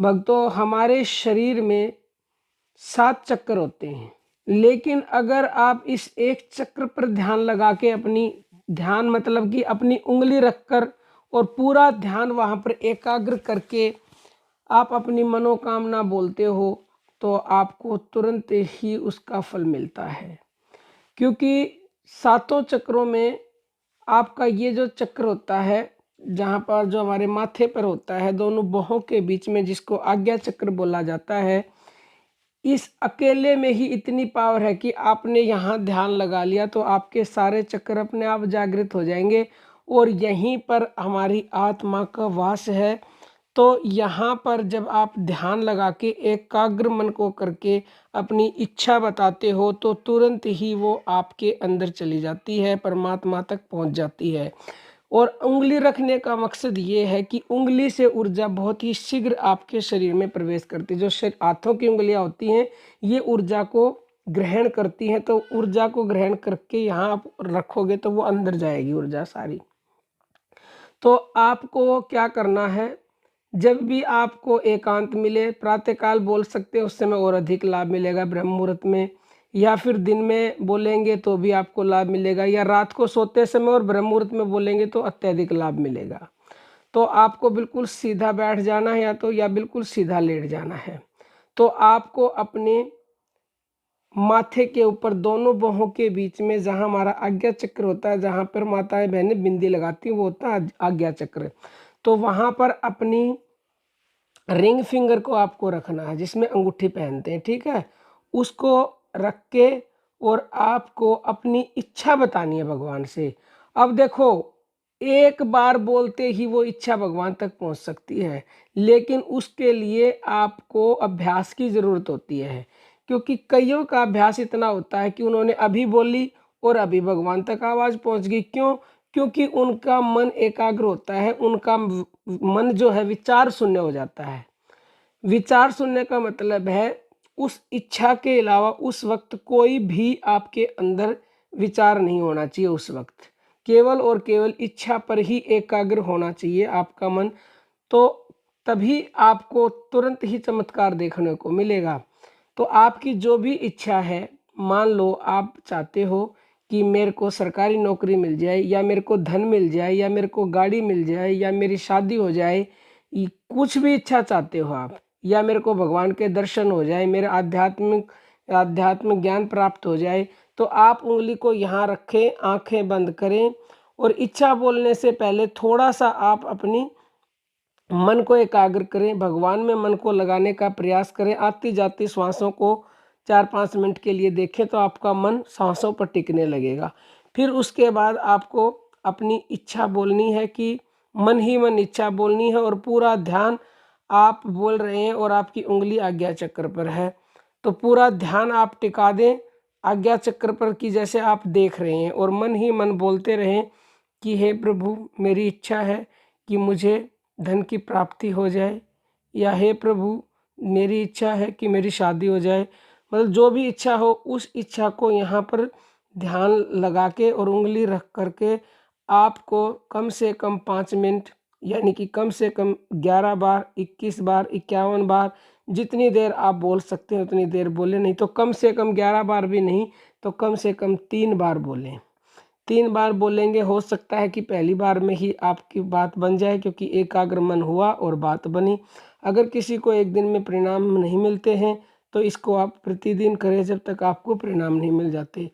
भक्तों, हमारे शरीर में 7 चक्र होते हैं, लेकिन अगर आप इस एक चक्र पर ध्यान लगा के अपनी ध्यान मतलब कि अपनी उँगली रखकर और पूरा ध्यान वहाँ पर एकाग्र करके आप अपनी मनोकामना बोलते हो, तो आपको तुरंत ही उसका फल मिलता है। क्योंकि सातों चक्रों में आपका ये जो चक्र होता है, जहाँ पर जो हमारे माथे पर होता है, दोनों भौहों के बीच में, जिसको आज्ञा चक्र बोला जाता है, इस अकेले में ही इतनी पावर है कि आपने यहाँ ध्यान लगा लिया तो आपके सारे चक्र अपने आप जागृत हो जाएंगे और यहीं पर हमारी आत्मा का वास है। तो यहाँ पर जब आप ध्यान लगा के एकाग्र मन को करके अपनी इच्छा बताते हो, तो तुरंत ही वो आपके अंदर चली जाती है, परमात्मा तक पहुँच जाती है। और उंगली रखने का मकसद ये है कि उंगली से ऊर्जा बहुत ही शीघ्र आपके शरीर में प्रवेश करती है। जो हाथों की उंगलियां होती हैं, ये ऊर्जा को ग्रहण करती हैं, तो ऊर्जा को ग्रहण करके यहाँ आप रखोगे तो वो अंदर जाएगी ऊर्जा सारी। तो आपको क्या करना है, जब भी आपको एकांत मिले, प्रातःकाल बोल सकते हैं, उस समय और अधिक लाभ मिलेगा ब्रह्म मुहूर्त में, या फिर दिन में बोलेंगे तो भी आपको लाभ मिलेगा, या रात को सोते समय और ब्रह्म मुहूर्त में बोलेंगे तो अत्यधिक लाभ मिलेगा। तो आपको बिल्कुल सीधा बैठ जाना है या बिल्कुल सीधा लेट जाना है। तो आपको अपने माथे के ऊपर दोनों बाहों के बीच में जहाँ हमारा आज्ञा चक्र होता है, जहाँ पर माताएं बहनें बिंदी लगाती हैं, वो होता है आज्ञा चक्र। तो वहाँ पर अपनी रिंग फिंगर को आपको रखना है, जिसमें अंगूठी पहनते हैं, ठीक है? उसको रख के और आपको अपनी इच्छा बतानी है भगवान से। अब देखो, एक बार बोलते ही वो इच्छा भगवान तक पहुंच सकती है, लेकिन उसके लिए आपको अभ्यास की ज़रूरत होती है। क्योंकि कईयों का अभ्यास इतना होता है कि उन्होंने अभी बोली और अभी भगवान तक आवाज़ पहुंच गई। क्यों? क्योंकि उनका मन एकाग्र होता है, उनका मन जो है विचार शून्य हो जाता है। विचार शून्य का मतलब है उस इच्छा के अलावा उस वक्त कोई भी आपके अंदर विचार नहीं होना चाहिए। उस वक्त केवल और केवल इच्छा पर ही एकाग्र होना चाहिए आपका मन। तो तभी आपको तुरंत ही चमत्कार देखने को मिलेगा। तो आपकी जो भी इच्छा है, मान लो आप चाहते हो कि मेरे को सरकारी नौकरी मिल जाए, या मेरे को धन मिल जाए, या मेरे को गाड़ी मिल जाए, या मेरी शादी हो जाए, कुछ भी इच्छा चाहते हो आप, या मेरे को भगवान के दर्शन हो जाए, मेरे आध्यात्मिक ज्ञान प्राप्त हो जाए, तो आप उंगली को यहाँ रखें, आंखें बंद करें और इच्छा बोलने से पहले थोड़ा सा आप अपनी मन को एकाग्र करें, भगवान में मन को लगाने का प्रयास करें। आती जाती श्वासों को 4-5 मिनट के लिए देखें तो आपका मन सांसों पर टिकने लगेगा। फिर उसके बाद आपको अपनी इच्छा बोलनी है कि मन ही मन इच्छा बोलनी है, और पूरा ध्यान आप बोल रहे हैं और आपकी उंगली आज्ञा चक्र पर है, तो पूरा ध्यान आप टिका दें आज्ञा चक्र पर कि जैसे आप देख रहे हैं, और मन ही मन बोलते रहें कि हे प्रभु, मेरी इच्छा है कि मुझे धन की प्राप्ति हो जाए, या हे प्रभु, मेरी इच्छा है कि मेरी शादी हो जाए। मतलब जो भी इच्छा हो, उस इच्छा को यहाँ पर ध्यान लगा के और उंगली रख करके आपको कम से कम 5 मिनट, यानी कि कम से कम 11 बार, 21 बार, 51 बार, जितनी देर आप बोल सकते हैं उतनी देर बोलें। नहीं तो कम से कम 11 बार भी नहीं तो कम से कम 3 बार बोलें। 3 बार बोलेंगे, हो सकता है कि पहली बार में ही आपकी बात बन जाए, क्योंकि एकाग्र मन हुआ और बात बनी। अगर किसी को एक दिन में परिणाम नहीं मिलते हैं, तो इसको आप प्रतिदिन करें जब तक आपको परिणाम नहीं मिल जाते।